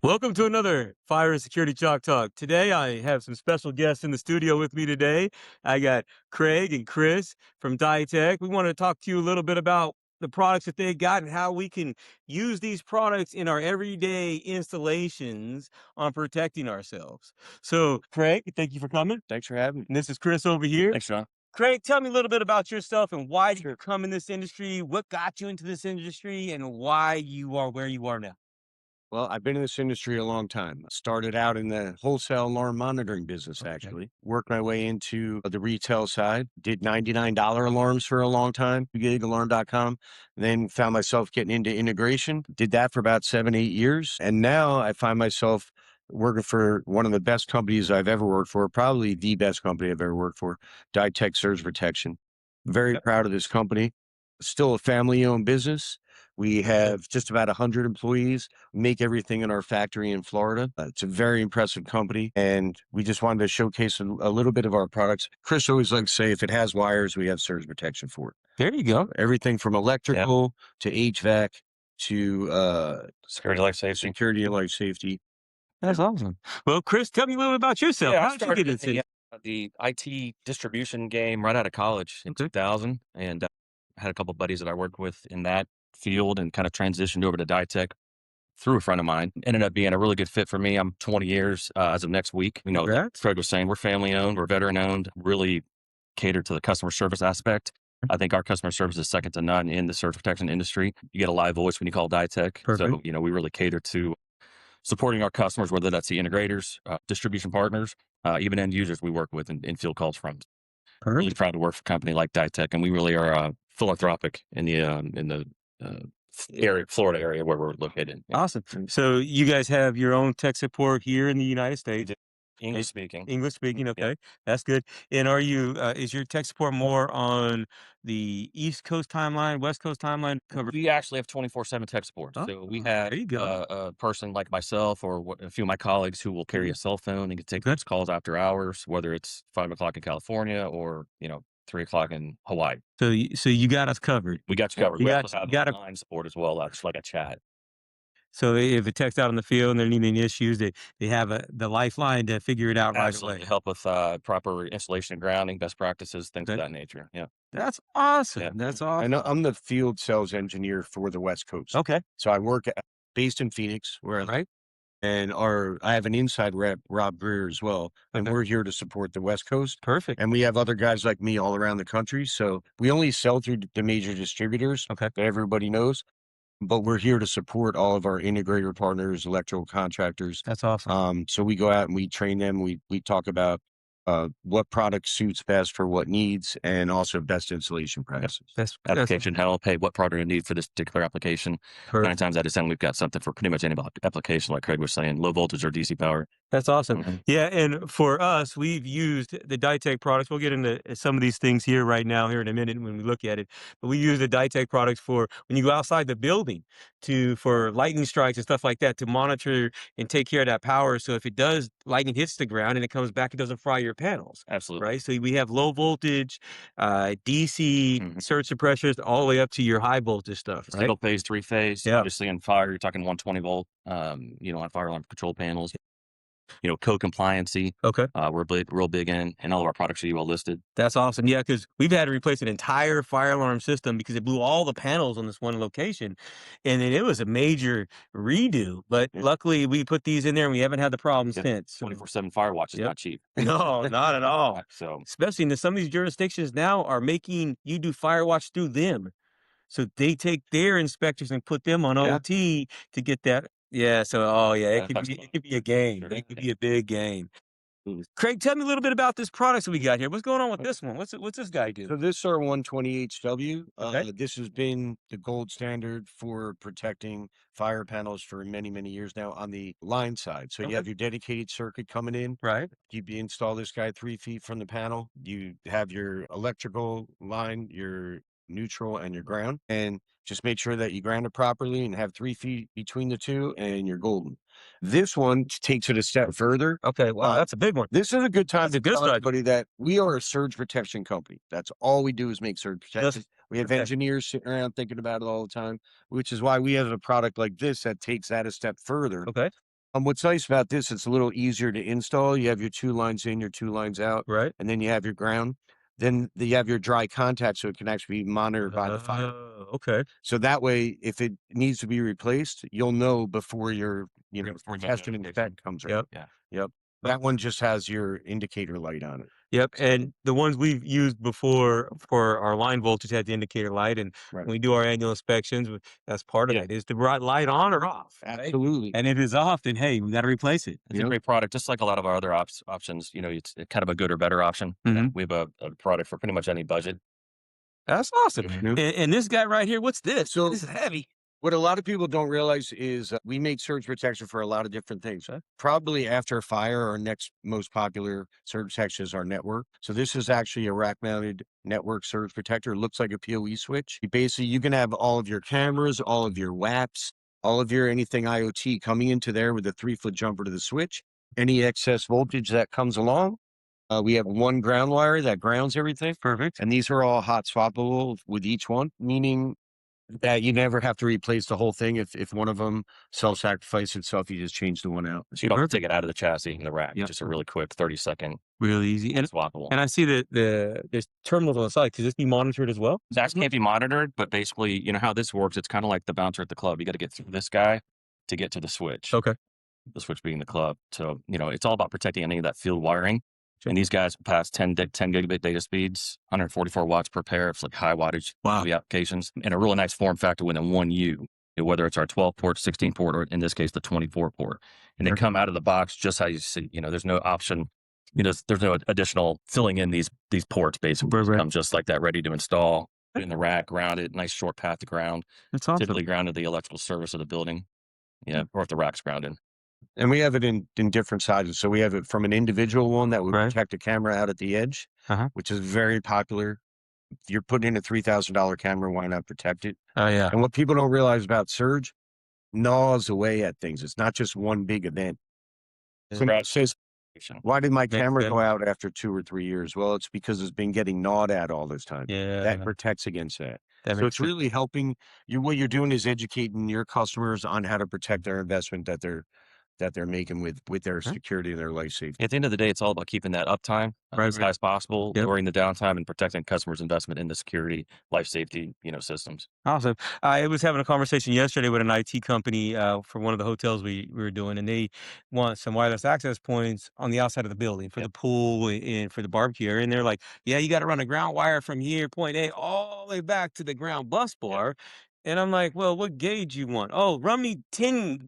Welcome to another Fire and Security Chalk Talk. Today, I have some special guests in the studio with me today. I got Craig and Chris from Dytek. We want to talk to you a little bit about the products that they got and how we can use these products in our everyday installations on protecting ourselves. So, Craig, thank you for coming. Thanks for having me. And this is Chris over here. Thanks, John. Craig, tell me a little bit about yourself and why did you come in this industry? What got you into this industry and why you are where you are now? Well, I've been in this industry a long time. Started out in the wholesale alarm monitoring business, Okay. actually. Worked my way into the retail side. Did $99 alarms for a long time, gigalarm.com. Then found myself getting into integration. Did that for about 7, 8 years. And now I find myself working for one of the best companies I've ever worked for, probably the best company I've ever worked for, Ditek Surge Protection. Very proud of this company. Still a family owned business. We have just about 100 employees, make everything in our factory in Florida. It's a very impressive company, and we just wanted to showcase a little bit of our products. Chris always likes to say, if it has wires, we have surge protection for it. There you go. Everything from electrical to HVAC to Security, life safety. security and life safety. That's awesome. Well, Chris, tell me a little bit about yourself. Yeah, I How did you started get in into the IT distribution game right out of college in Okay. 2000, and had a couple buddies that I worked with in that field, and kind of transitioned over to Dytek through a friend of mine. Ended up being a really good fit for me. I'm 20 years as of next week. Like Congrats. Fred was saying, we're family owned, we're veteran owned, really catered to the customer service aspect. I think our customer service is second to none in the surge protection industry. You get a live voice when you call Dytek. So, Perfect. we really cater to supporting our customers, whether that's the integrators, distribution partners, even end users we work with in field calls from. Really Perfect. proud to work for a company like Dytek, and we really are philanthropic in the uh, Florida area where we're located. Yeah. Awesome. So you guys have your own tech support here in the United States. English speaking. English speaking, Yeah. okay. That's good. And are you is your tech support more on the East Coast timeline, West Coast timeline cover? We actually have 24/7 tech support. Oh, So we have there you go. a person like myself or a few of my colleagues who will carry a cell phone and can take Good. those calls after hours, whether it's 5 o'clock in California or 3 o'clock in Hawaii. So you got us covered. We got you covered. You We got also have you got a line support as well. That's like a chat. so if it tech's out in the field and they're needing issues, they have the lifeline to figure it out right Absolutely. away. Help with proper installation and grounding, best practices, things of Okay. that nature. Yeah. That's awesome. Yeah. That's And awesome. I'm the field sales engineer for the West Coast. Okay. So I work based in Phoenix, where Right. and I have an inside rep, Rob Greer, as well, and Okay. we're here to support the West Coast. Perfect. And we have other guys like me all around the country. So we only sell through the major distributors Okay. that everybody knows, but we're here to support all of our integrator partners, electrical contractors. That's awesome. So we go out and we train them. We talk about what product suits best for what needs, and also best installation practices. That's Application help. Hey, what product do you need for this particular application? 9 perfect. times out of 10, we've got something for pretty much any application, like Craig was saying, low voltage or DC power. That's awesome. Mhm. Yeah, and for us, we've used the Dytek products. We'll get into some of these things here right now, here in a minute when we look at it. But we use the Dytek products for when you go outside the building for lightning strikes and stuff like that to monitor and take care of that power. So if it does, lightning hits the ground and it comes back, it doesn't fry your panels. Absolutely. Right. So we have low voltage, DC Mhm. surge suppressors all the way up to your high voltage stuff. Right. Single phase, three phase. Yeah. Obviously, in fire, you're talking 120 volt. On fire alarm control panels. Code compliancy. Okay. We're real big in, and all of our products are UL listed. That's awesome. Yeah, because we've had to replace an entire fire alarm system because it blew all the panels on this one location. And then it was a major redo. But Yeah. luckily, we put these in there and we haven't had the problem Yeah. since. So- 24/7 fire watch is Yep. not cheap. No, not at all. So Especially in some of these jurisdictions now are making you do fire watch through them. So they take their inspectors and put them on Yeah. OT to get that. Yeah. So, oh, yeah, Yeah, that's it could be a game. Sure. It could be a big game. Mhm. Craig, tell me a little bit about this product that we got here. What's going on with this one? What's this guy So do? this is our 120HW. Okay. This has been the gold standard for protecting fire panels for many, many years now on the line side. So Okay. you have your dedicated circuit coming in. Right. You install this guy 3 feet from the panel. You have your electrical line, your neutral, and your ground. And just make sure that you ground it properly and have 3 feet between the two, and you're golden. This one takes it a step further. Okay. Wow, that's a big one. This is a good time That's a to good tell start. everybody that we are a surge protection company. That's all we do is make surge protection. We have okay. engineers sitting around thinking about it all the time, which is why we have a product like this that takes that a step further. Okay. What's nice about this, it's a little easier to install. You have your 2 lines in, your 2 lines out, Right. and then you have your ground. Then you have your dry contact, so it can actually be monitored by the fire. Okay. So that way, if it needs to be replaced, you'll know before Before you make test the and notification. inspect comes around. Yep. Yeah. Yep. That one just has your indicator light on it. Yep, and the ones we've used before for our line voltage had the indicator light, and Right. when we do our annual inspections, that's part of Yeah. it, is the bright light on or off, right? Absolutely. And if it's off, then hey, we got to replace it. It's a great product, just like a lot of our other options. It's kind of a good or better option. Mhm. We have a product for pretty much any budget. That's awesome. Mhm. And this guy right here, what's this? So- This is heavy. What a lot of people don't realize is we make surge protection for a lot of different things. Okay. Probably after a fire, our next most popular surge protection is our network. So this is actually a rack mounted network surge protector. It looks like a PoE switch. Basically, you can have all of your cameras, all of your WAPs, all of your anything IoT coming into there with a 3-foot jumper to the switch. Any excess voltage that comes along. We have one ground wire that grounds everything. Perfect. And these are all hot swappable with each one, meaning that you never have to replace the whole thing. If one of them self-sacrifice itself, you just change the one out. So you don't have to take it out of the chassis and the rack. Yep. Just a really quick 30-second Really easy. And swappable. I see that there's terminals on the side. Could this be monitored as well? That can't be monitored, but basically, you know how this works. It's kind of like the bouncer at the club. You got to get through this guy to get to the switch. Okay. The switch being the club. So, it's all about protecting any of that field wiring. Sure. And these guys pass 10 gigabit data speeds, 144 watts per pair. It's like high wattage Wow. the applications, and a really nice form factor within one U, whether it's our 12 port, 16 port, or in this case, the 24 port. And they come out of the box just how you see. There's no option. There's no additional filling in these ports. Basically, Right. come just like that, ready to install in the rack, grounded, nice short path to ground. That's awesome. Typically grounded the electrical service of the building. Yeah, or if the rack's grounded. And we have it in different sizes. So we have it from an individual one that would Right. protect a camera out at the edge, Uh-huh. which is very popular. If you're putting in a $3,000 camera, why not protect it? Oh yeah. And what people don't realize about surge, gnaws away at things. It's not just one big event. Somebody says, why did my Makes camera sense. go out after 2 or 3 years? Well, it's because it's been getting gnawed at all this time. Yeah. That protects against that. That So makes it's sense. really helping you. What you're doing is educating your customers on how to protect their investment that they're making with their Right. security and their life safety. At the end of the day, it's all about keeping that uptime as high as possible, Yep. lowering the downtime, and protecting customers' investment in the security, life safety, systems. Awesome. I was having a conversation yesterday with an IT company for one of the hotels we were doing, and they want some wireless access points on the outside of the building for the pool and for the barbecue area. And they're like, yeah, you got to run a ground wire from here, point A, all the way back to the ground bus bar. And I'm like, well, what gauge you want? Oh, run me 10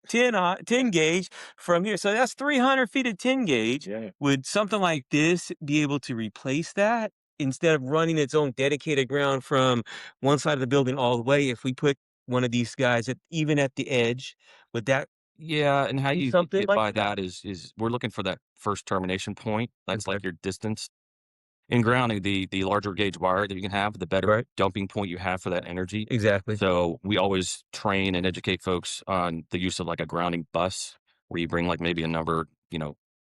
gauge from here. So that's 300 feet of 10 gauge. Yeah. Would something like this be able to replace that instead of running its own dedicated ground from one side of the building all the way? If we put one of these guys even at the edge, would that Yeah, and how you something get like by that is we're looking for that first termination point. That's like your distance. In grounding, the larger gauge wire that you can have, the better Right. dumping point you have for that energy. exactly? So we always train and educate folks on the use of like a grounding bus, where you bring like maybe a number,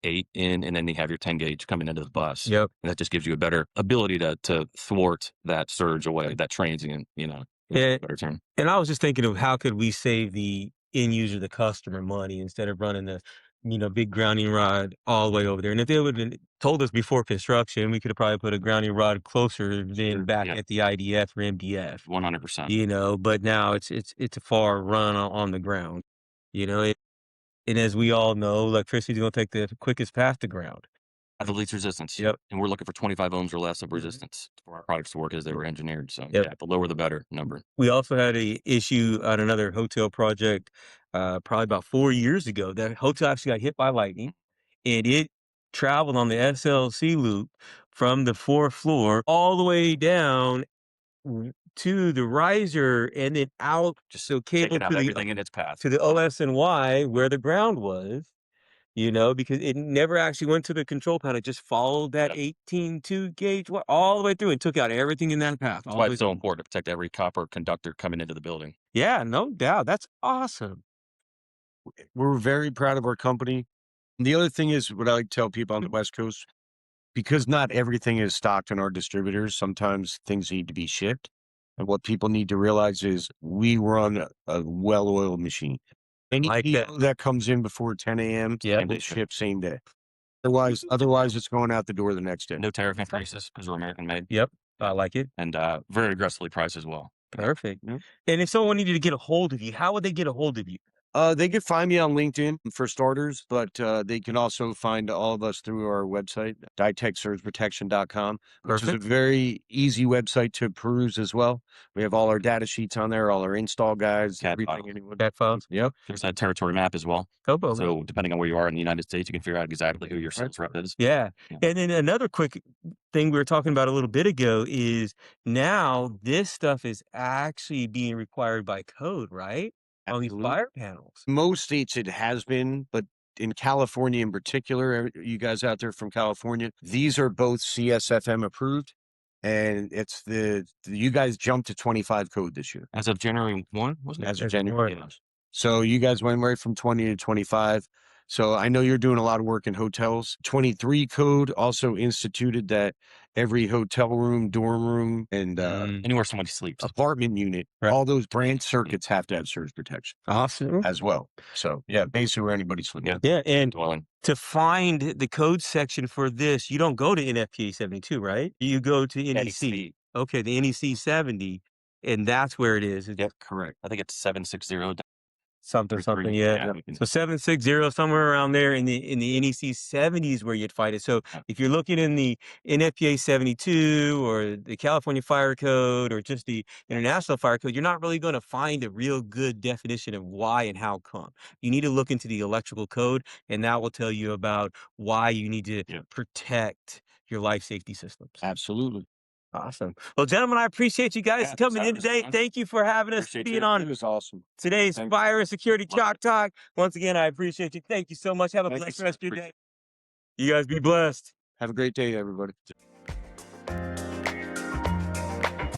8 in, and then you have your 10 gauge coming into the bus. Yep. And that just gives you a better ability to thwart that surge away, that transient, Yeah. better term. And I was just thinking of how could we save the end user, the customer, money instead of running the, big grounding rod all the way over there. And if they would have told us before construction, we could have probably put a grounding rod closer than back Yeah. at the IDF or MDF. 100%. But now it's a far run on the ground, it, and as we all know, electricity is going to take the quickest path to ground. At the least resistance. Yep. And we're looking for 25 ohms or less of Mhm. resistance for our products to work as they were engineered. So Yep. yeah, the lower the better number. We also had a issue on another hotel project, probably about 4 years ago. That hotel actually got hit by lightning, and it traveled on the SLC loop from the fourth floor all the way down to the riser, and then out, Just so cable taking out to the everything in its path. OS&Y where the ground was. Because it never actually went to the control panel. It just followed that Yep. 18.2 gauge all the way through and took out everything in that path. That's all why the way it's so through. important to protect every copper conductor coming into the building. Yeah, no doubt. That's awesome. We're very proud of our company. And the other thing is what I like to tell people on the West Coast, because not everything is stocked in our distributors, sometimes things need to be shipped. And what people need to realize is we run a well-oiled machine. Any Like that. PO that comes in before 10 a.m. Yeah. will ship same day. Otherwise, it's going out the door the next day. No tariff increases because we're American made. Yep. I like it. And very aggressively priced as well. Perfect. Yep. And if someone needed to get a hold of you, how would they get a hold of you? They can find me on LinkedIn for starters, but they can also find all of us through our website, DietechSurgeProtection.com, which is a Perfect. very easy website to peruse as well. We have all our data sheets on there, all our install guides, CAD everything. files. Anyone. Cat files. Yep. There's a territory map as well. Kobo. So depending on where you are in the United States, you can figure out exactly who your sales rep is. Yeah. Yeah. And then another quick thing we were talking about a little bit ago is now this stuff is actually being required by code, right? On these Absolutely. fire panels. Most states it has been, but in California in particular, you guys out there from California, these are both CSFM approved. And it's you guys jumped to 25 code this year. As of January 1, wasn't it? As of As January. more. So you guys went right from 20 to 25. So I know you're doing a lot of work in hotels. 23 code also instituted that every hotel room, dorm room, and Anywhere somebody sleeps. apartment unit, Right. all those branch circuits have to have surge protection Awesome. as well. So yeah, basically where anybody's sleeping. Yeah. And Dwelling. to find the code section for this, you don't go to NFPA 72, right? You go to NEC. Okay, the NEC 70, and that's where it is. Yep, correct. I think it's 760. Something, yeah. So 760, somewhere around there in the NEC 70 is where you'd find it. So if you're looking in the NFPA 72 or the California Fire Code or just the International Fire Code, you're not really going to find a real good definition of why and how come. You need to look into the electrical code, and that will tell you about why you need to protect your life safety systems. Absolutely. Awesome. Well, gentlemen, I appreciate you guys coming in today. Thank you for having us, being on It was awesome. today's Fire and Security Chalk Talk. Once again, I appreciate you. Thank you so much. Have a blessed rest of your day. You guys be blessed. Have a great day, everybody.